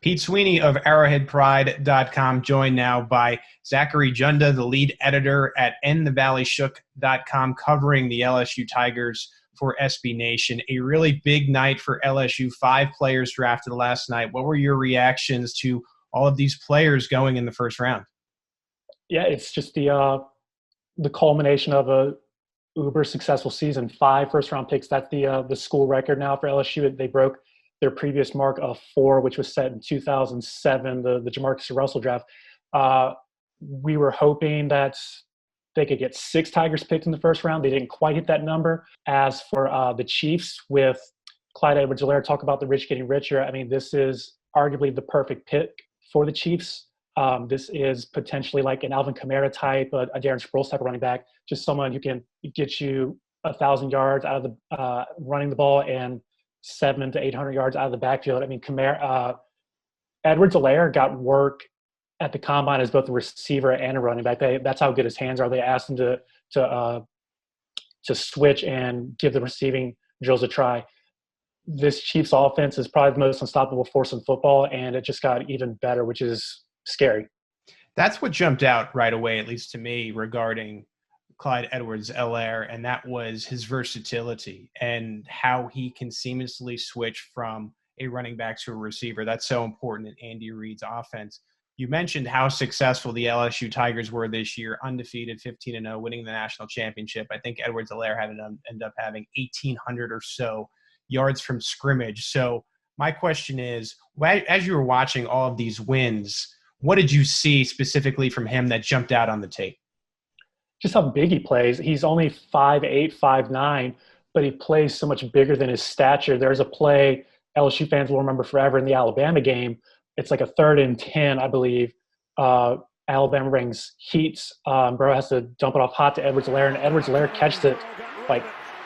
Pete Sweeney of arrowheadpride.com, joined now by Zachary Junda, the lead editor at endthevalleyshook.com, covering the LSU Tigers for SB Nation. A really big night for LSU. 5 players drafted last night. What were your reactions to all of these players going in the first round? Yeah, it's just the culmination of a uber successful season. 5 first-round picks. That's the school record now for LSU. They broke their previous mark of 4, which was set in 2007, the Jamarcus Russell draft. We were hoping that they could get 6 Tigers picked in the first round. They didn't quite hit that number. As for the Chiefs with Clyde Edwards-Helaire, talk about the rich getting richer. I mean, this is arguably the perfect pick for the Chiefs. This is potentially like an Alvin Kamara type, a Darren Sproles type of running back, just someone who can get you 1,000 yards out of the running the ball and 700 to 800 yards out of the backfield. I mean, Edwards-Helaire got work at the combine as both a receiver and a running back. That's how good his hands are. They asked him to switch and give the receiving drills a try. This Chiefs offense is probably the most unstoppable force in football, and it just got even better, which is scary. That's what jumped out right away, at least to me, regarding Clyde Edwards-Helaire, and that was his versatility and how he can seamlessly switch from a running back to a receiver. That's so important in Andy Reid's offense. You mentioned how successful the LSU Tigers were this year, undefeated, 15-0, winning the national championship. I think Edwards-Helaire had ended up having 1,800 or so yards from scrimmage. So my question is, as you were watching all of these wins, what did you see specifically from him that jumped out on the tape? Just how big he plays. He's only 5'8", 5'9", but he plays so much bigger than his stature. There's a play LSU fans will remember forever in the Alabama game. It's like a 3rd and 10, I believe. Alabama brings heats. Bro has to dump it off hot to Edwards-Helaire, and Edwards-Helaire catches it like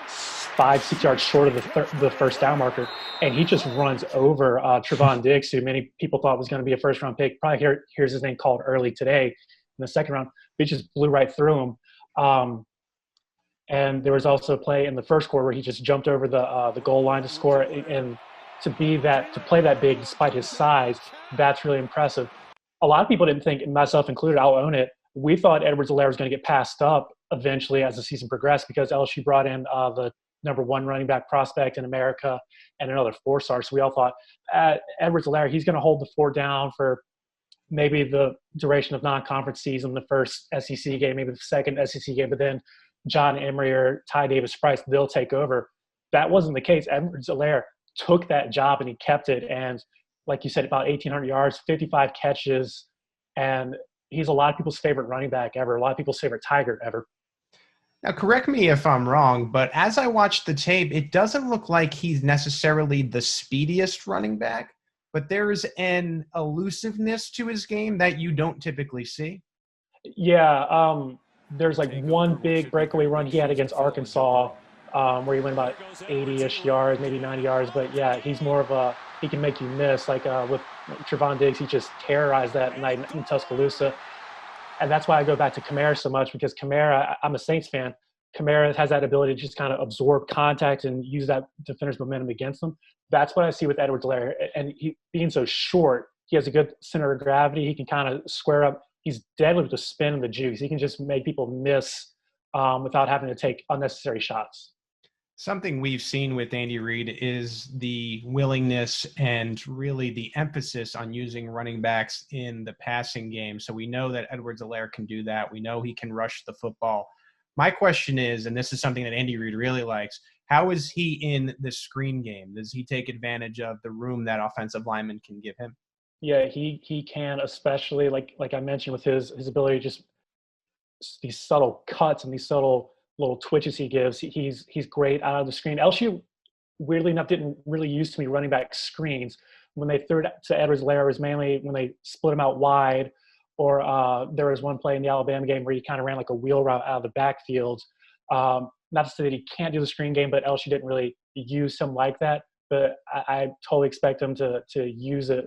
5-6 yards short of the first down marker, and he just runs over Trevon Diggs, who many people thought was going to be a first-round pick. Probably here's his name called early today in the second round. He just blew right through him. And there was also a play in the first quarter where he just jumped over the goal line to score, and to play that big despite his size, that's really impressive. A lot of people didn't think, and myself included, I'll own it, we thought Edwards-Helaire was going to get passed up eventually as the season progressed because LSU brought in the number 1 running back prospect in America and another 4-star. So we all thought Edwards-Helaire, he's going to hold the fort down for maybe the duration of non-conference season, the first SEC game, maybe the second SEC game, but then John Emery or Ty Davis-Price, they'll take over. That wasn't the case. Edwards-Helaire took that job and he kept it. And like you said, about 1,800 yards, 55 catches, and he's a lot of people's favorite running back ever, a lot of people's favorite Tiger ever. Now, correct me if I'm wrong, but as I watched the tape, it doesn't look like he's necessarily the speediest running back, but there's an elusiveness to his game that you don't typically see. Yeah, there's like one big breakaway run he had against Arkansas where he went about 80-ish yards, maybe 90 yards. But, yeah, he's more of he can make you miss. Like with Trevon Diggs, he just terrorized that night in Tuscaloosa. And that's why I go back to Kamara so much, because Kamara, I'm a Saints fan. Kamara has that ability to just kind of absorb contact and use that defender's momentum against them. That's what I see with Edwards-Helaire. And he being so short, he has a good center of gravity. He can kind of square up. He's deadly with the spin and the juice. He can just make people miss without having to take unnecessary shots. Something we've seen with Andy Reid is the willingness and really the emphasis on using running backs in the passing game. So we know that Edwards-Helaire can do that. We know he can rush the football. My question is, and this is something that Andy Reid really likes, how is he in the screen game? Does he take advantage of the room that offensive linemen can give him? Yeah, he can, especially like I mentioned with his ability to just these subtle cuts and these subtle little twitches he gives. He's great out of the screen. LSU, weirdly enough, didn't really use too many running back screens. When they threw it to Edwards-Helaire, it was mainly when they split him out wide, or there was one play in the Alabama game where he kind of ran like a wheel route out of the backfield. Not to say that he can't do the screen game, but LSU didn't really use him like that. But I totally expect him to use it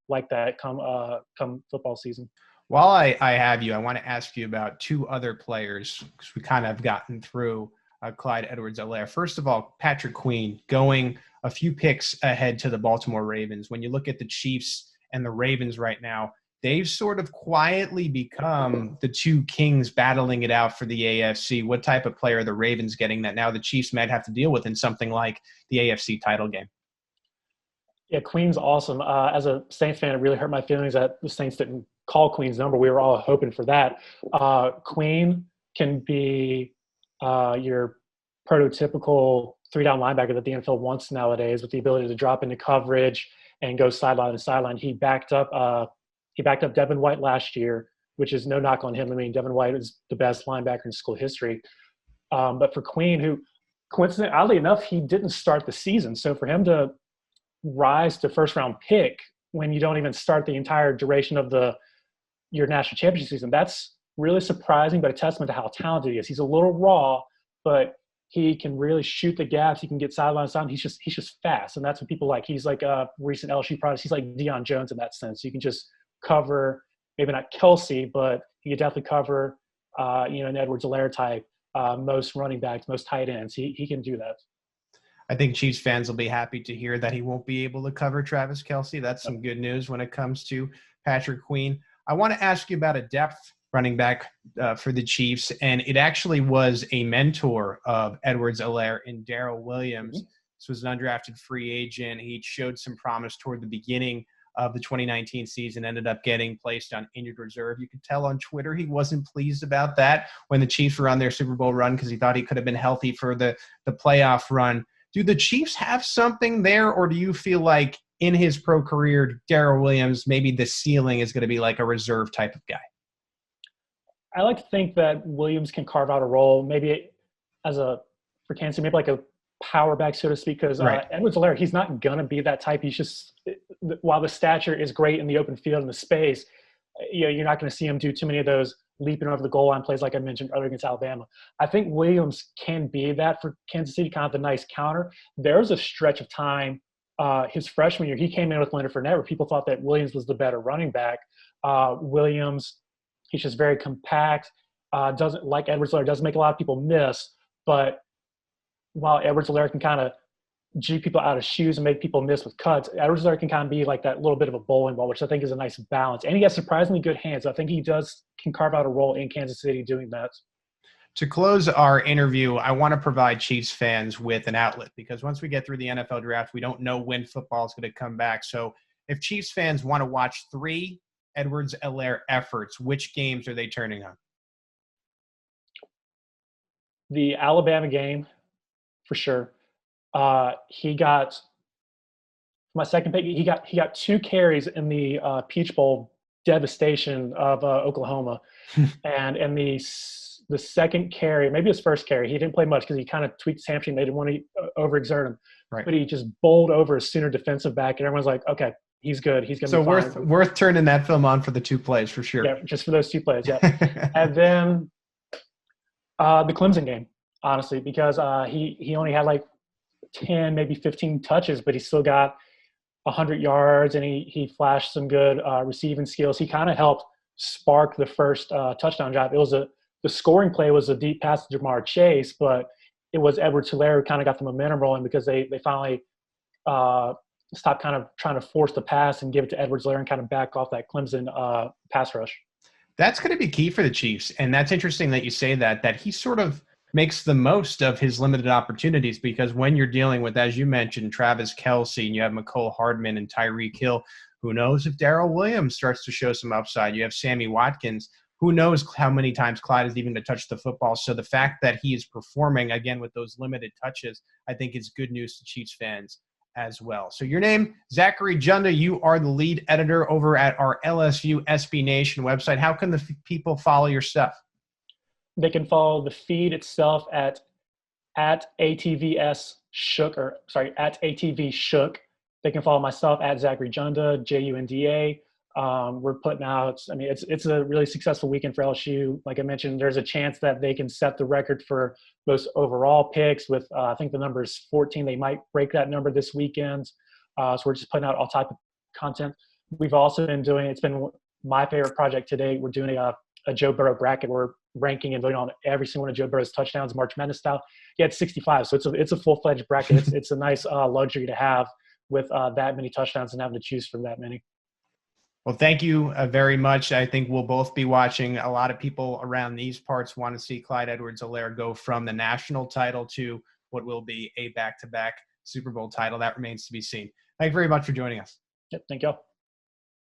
like that come football season. While I have you, I want to ask you about 2 other players because we kind of gotten through Clyde Edwards-Helaire. First of all, Patrick Queen going a few picks ahead to the Baltimore Ravens. When you look at the Chiefs and the Ravens right now, they've sort of quietly become the two kings battling it out for the AFC. What type of player are the Ravens getting that now the Chiefs might have to deal with in something like the AFC title game? Yeah, Queen's awesome. As a Saints fan, it really hurt my feelings that the Saints didn't call Queen's number. We were all hoping for that. Queen can be your prototypical three-down linebacker that the NFL wants nowadays, with the ability to drop into coverage and go sideline to sideline. He backed up Devin White last year, which is no knock on him. I mean, Devin White is the best linebacker in school history. But for Queen, who coincidentally, oddly enough, he didn't start the season. So for him to rise to first-round pick when you don't even start the entire duration of your national championship season, that's really surprising, but a testament to how talented he is. He's a little raw, but he can really shoot the gaps. He can get sideline to sideline. He's just fast, and that's what people like. He's like a recent LSU product. He's like Deion Jones in that sense. You can just cover, maybe not Kelsey, but he can definitely cover, an Edwards-Helaire type, most running backs, most tight ends. He can do that. I think Chiefs fans will be happy to hear that he won't be able to cover Travis Kelce. That's some good news when it comes to Patrick Queen. I want to ask you about a depth running back for the Chiefs, and it actually was a mentor of Edwards-Helaire in Darrel Williams. This was an undrafted free agent. He showed some promise toward the beginning of the 2019 season, ended up getting placed on injured reserve. You could tell on Twitter he wasn't pleased about that when the Chiefs were on their Super Bowl run because he thought he could have been healthy for the playoff run. Do the Chiefs have something there, or do you feel like in his pro career, Darrel Williams, maybe the ceiling is going to be like a reserve type of guy? I like to think that Williams can carve out a role, maybe for Kansas City, maybe like a power back, so to speak, because right. Edwards-Helaire, he's not going to be that type. He's just, while the stature is great in the open field and the space, you're not going to see him do too many of those leaping over the goal line plays like I mentioned earlier against Alabama. I think Williams can be that for Kansas City, kind of the nice counter. There was a stretch of time his freshman year, he came in with Leonard Fournette where people thought that Williams was the better running back. Williams, he's just very compact, doesn't, like Edwards-Helaire, doesn't make a lot of people miss, but while Edwards-Helaire can kind of juke people out of shoes and make people miss with cuts, Edwards-Helaire can kind of be like that little bit of a bowling ball, which I think is a nice balance. And he has surprisingly good hands. I think he can carve out a role in Kansas City doing that. To close our interview, I want to provide Chiefs fans with an outlet because once we get through the NFL draft, we don't know when football is going to come back. So if Chiefs fans want to watch 3 Edwards-Helaire efforts, which games are they turning on? The Alabama game, for sure. He got my second pick. He got 2 carries in the Peach Bowl devastation of Oklahoma, and in the second carry, maybe his first carry, he didn't play much because he kind of tweaked his hamstring. They didn't want to overexert him, right. But he just bowled over a Sooner defensive back, and everyone's like, "Okay, he's good. He's going to be fine." So worth turning that film on for the 2 plays for sure. Yeah, just for those 2 plays. Yeah, and then the Clemson game, honestly, because he only had like 10, maybe 15 touches, but he still got 100 yards, and he flashed some good receiving skills. He kind of helped spark the first touchdown drive. The scoring play was a deep pass to Jamar Chase, but it was Edwards-Helaire who kind of got the momentum rolling because they finally stopped kind of trying to force the pass and give it to Edwards-Helaire and kind of back off that Clemson pass rush. That's going to be key for the Chiefs, and that's interesting that you say that he sort of makes the most of his limited opportunities because when you're dealing with, as you mentioned, Travis Kelce and you have Mecole Hardman and Tyreek Hill, who knows if Darrel Williams starts to show some upside? You have Sammy Watkins. Who knows how many times Clyde is even going to touch the football? So the fact that he is performing, again, with those limited touches, I think is good news to Chiefs fans as well. So your name, Zachary Junda, you are the lead editor over at our LSU SB Nation website. How can the people follow your stuff? They can follow the feed itself at ATV Shook. They can follow myself at Zachary Junda, Junda. We're putting out, it's a really successful weekend for LSU. Like I mentioned, there's a chance that they can set the record for most overall picks with, I think the number is 14. They might break that number this weekend. So we're just putting out all type of content. We've also been doing, it's been my favorite project today. We're doing a Joe Burrow bracket where ranking and voting on every single one of Joe Burrow's touchdowns, March Madness style, he had 65. So it's a full-fledged bracket. It's a nice luxury to have with that many touchdowns and having to choose from that many. Well, thank you very much. I think we'll both be watching. A lot of people around these parts want to see Clyde Edwards-Helaire go from the national title to what will be a back-to-back Super Bowl title. That remains to be seen. Thank you very much for joining us. Yep, thank you all.